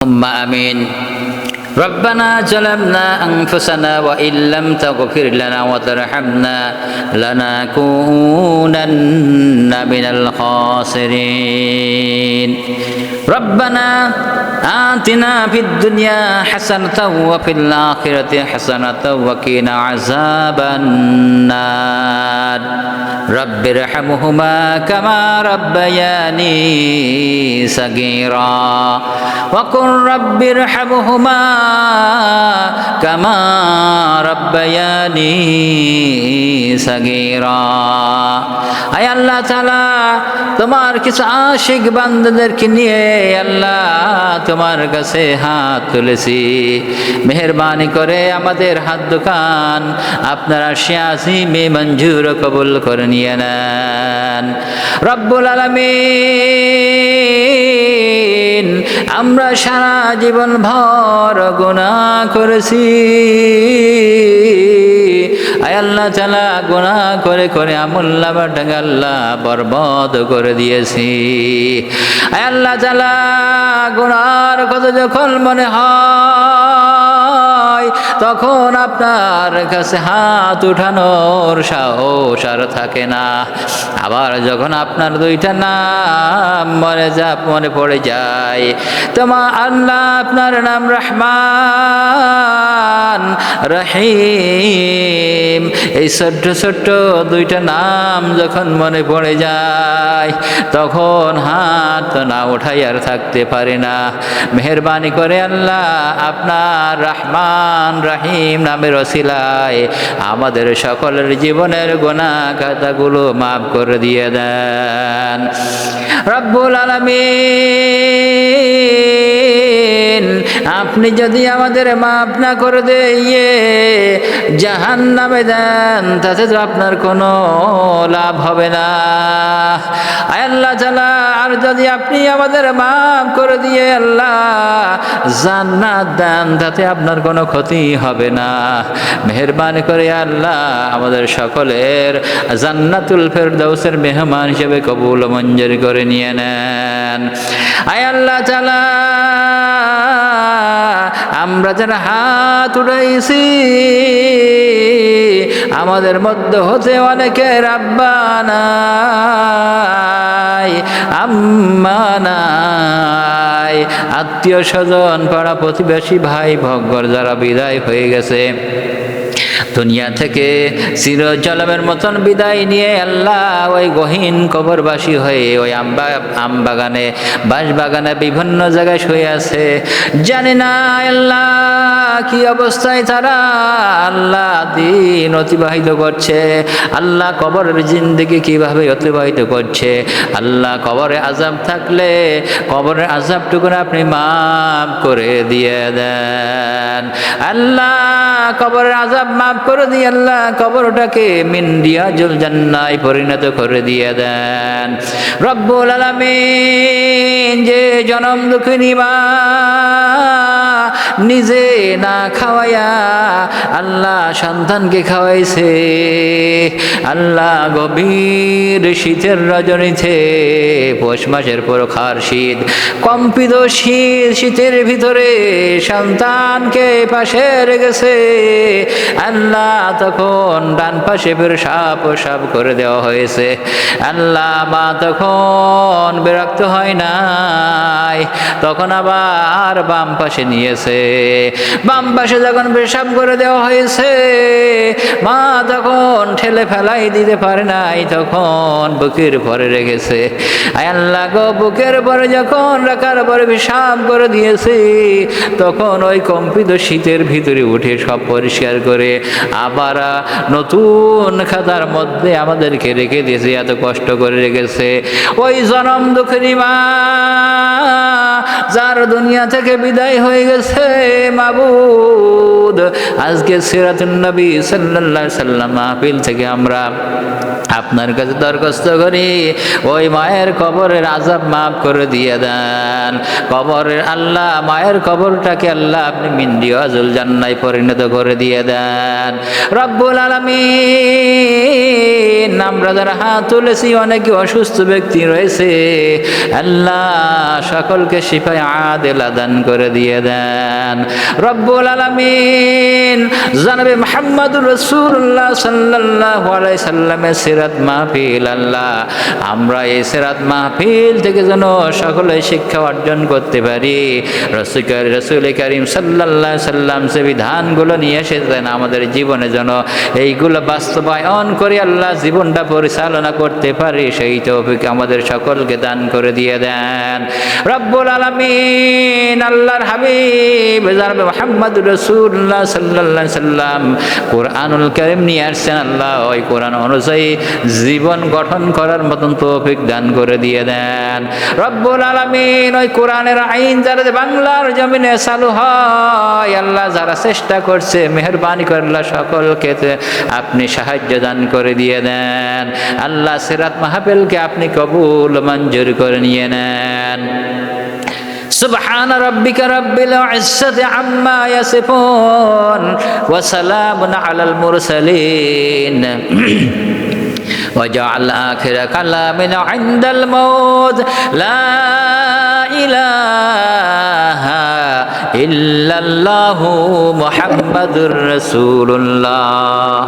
آمين. ربنا ظلمنا أنفسنا وإن لم تغفر لنا وترحمنا لنكونن من الخاسرين. ربنا آتنا في الدنيا حسنة وفي الآخرة حسنة وقنا عذاب النار. رب ارحمهما كما ربياني صغيرا وقل رب ارحمهما كما ربياني صغيرا. আয় আল্লাহ তাআলা, তোমার কিছু আশিক বান্দাদেরকে নিয়ে আল্লাহ তোমার কাছে হাত তুলেছি, মেহেরবানি করে আমাদের হাত দোকান আপনার আরশে আজিমে মঞ্জুর কবুল করে নিয়ে নেন। রব্বুল আলামিন, আমরা সারা জীবন ভর গুনাহ করেছি। আয় আল্লাহ তাআলা, গুনাহ করে করে আমলনামাটাকে আল্লাহ বরবাদ করে দিয়েছি। আয় আল্লাহ তাআলা, গুনাহর কথা যখন মনে হয় তখন আপনার কাছে হাত উঠানোর সাহস আর থাকে না। আবার যখন আপনার দুইটা নাম মনে পড়ে যায়, তোমার আল্লাহ আপনার নাম রহমান রহিম, এই ছোট্ট ছোট্ট দুইটা নাম যখন মনে পড়ে যায় তখন হাত না উঠাই আর থাকতে পারে না। মেহেরবানি করে আল্লাহ আপনার রহমান রহিম নামের ওসিলায় আমাদের সকলের জীবনের গুনাহ খাতাগুলো মাফ করে দিয়ে দেন। রব্বুল আলামিন, আপনি যদি আমাদের মাফ না করে দিয়ে জাহান্নামে দেন তাতে তো আপনার কোনো লাভ হবে না। আয় আল্লাহ তাআলা, আর যদি আপনি আমাদের মাফ করে দিয়ে আল্লাহ জান্নাত দেন তাতে আপনার কোনো ক্ষতি হবে না। মেহেরবানি করে আল্লাহ আমাদের সকলের জান্নাতুল ফেরদাউসের মেহমান হিসেবে কবুল মঞ্জুর করে নিয়ে নেন। আয় আল্লাহ তাআলা, আমরা যারা হাত উঠাইছি আমাদের মধ্যে হতে অনেকের আব্বা নাই, আম্মা নাই, আত্মীয় স্বজন পাড়া প্রতিবেশী ভাই ভগ্গর যারা বিদায় হয়ে গেছে দুনিয়া থেকে চিরজলমের মতন বিদায় নিয়ে আল্লাহ ওই গহীন কবরবাসী হয়ে ওই আমবাগানে বাঁশবাগানে বিভিন্ন জায়গায় শুয়ে আছে। জানি না আল্লাহ কি অবস্থায় তারা আল্লাহ দিন অতিবাহিত করছে, আল্লাহ কবরের জিন্দেগি কিভাবে অতিবাহিত করছে। আল্লাহ কবরে আযাব থাকলে কবরের আযাবটুকু আপনি মাফ করে দিয়ে দেন। আল্লাহ কবরের আযাব মাফ করে দিয়ে আল্লাহ কবরটাকে মিন রিয়াজুল জান্নায় পরিণত করে দিয়ে দেন। রব্বুল আলামিন, যে জনম দুঃখিনী মা নিজে না খাওয়াইয়া আল্লাহ সন্তানকে খাওয়াইছে, আল্লাহ গভীর শীতের রজনীতে পৌষ মাসের প্রখর শীত, কম্পিত শীতের ভিতরে সন্তানকে পাশে রেখেছে আল্লাহ, তখন ডান পাশে পেশাব করে দেওয়া হয়েছে। আল্লাহ মা তখন বিরক্ত হয় নাই, তখন আবার বাম পাশে নিয়েছে। বাম পাশে যখন পেশাব করে দেওয়া হয়েছে মা তখন ঠেলে ফেলাই দিতে পারে নাই, তখন বুকের পরে রেখেছে। আয় আল্লাহ গো, বুকের পরে যখন রাখার পরে পেশাব করে দিয়েছে তখন ওই কম্পিত শীতের ভিতরে উঠে সব পরিষ্কার করে আবার নতুন খাতার মধ্যে আমাদেরকে রেখে দিয়েছে। এত কষ্ট করে রেখেছে ওই জনম দুঃখিনী মা যার দুনিয়া থেকে বিদায় হয়ে গেছে। মাবুদ, আজকে সিরাতুন নবী সাল্লাল্লাহু আলাইহি সাল্লাম মাহফিল থেকে আমরা আপনার কাছে দরখাস্ত করি ওই মায়ের কবরের আযাব মাফ করে দিয়ে দেন। কবরের আল্লাহ মায়ের কবরটাকে আল্লাহ আপনি মিন্দিয়াজুল জান্নায় পরিণত করে দিয়ে দেন রব্বুল আলামিন। আমরা যারা হাত তুলেছি অনেকে অসুস্থ ব্যক্তি রয়েছে, আল্লাহ সকলকে শিফায়ে আদিলা দান করে দিয়ে দেন রব্বুল আলামিন। জনাবে মুহাম্মদুর রাসূলুল্লাহ সাল্লাল্লাহু আলাইহি সাল্লামের সিরাত মাহফিল, আল্লাহ আমরা এই সিরাত মাহফিল থেকে যেন সকলে শিক্ষা অর্জন করতে পারি। রাসূল কারীম সাল্লাল্লাহু আলাইহি সাল্লাম যে বিধানগুলো নিয়ে এসেছেন আমাদের জীবনে যেন এইগুলো বাস্তবায়ন করে আল্লাহ জীবনটা পরিচালনা করতে পারি, সেই তৌফিক আমাদের সকলকে দান করে দিয়ে দেন রব্বুল আলামিন। আল্লাহর হাবিব জনাবে মুহাম্মদুর রাসূলুল্লাহ সাল্লাল্লাহু আলাইহি সাল্লাম কোরআনুল কারীম নিয়ে আসছেন, আল্লাহ ওই কোরআন অনুযায়ী জীবন গঠন করার মতন তৌফিক দান করে দিয়ে দেন রব্বুল আলামিন। ওই কোরআনের আইন যারা বাংলার জমিনে চালু হয়, আল্লাহ যারা চেষ্টা করছে মেহেরবানি করে আল্লাহ সকলকে আপনি সাহায্য দান করে দিয়ে দেন আল্লাহ। সিরাত মাহফিলকে আপনি কবুল মঞ্জুর করে নিয়ে নেন। সুবহান রাব্বিকা রাব্বিল ইজ্জাতি আম্মা ইয়াসিফুন ওয়া সালামুন আলাল মুরসালিন وجعل آخر كلامنا عند الموت لا إله إلا الله محمد رسول الله।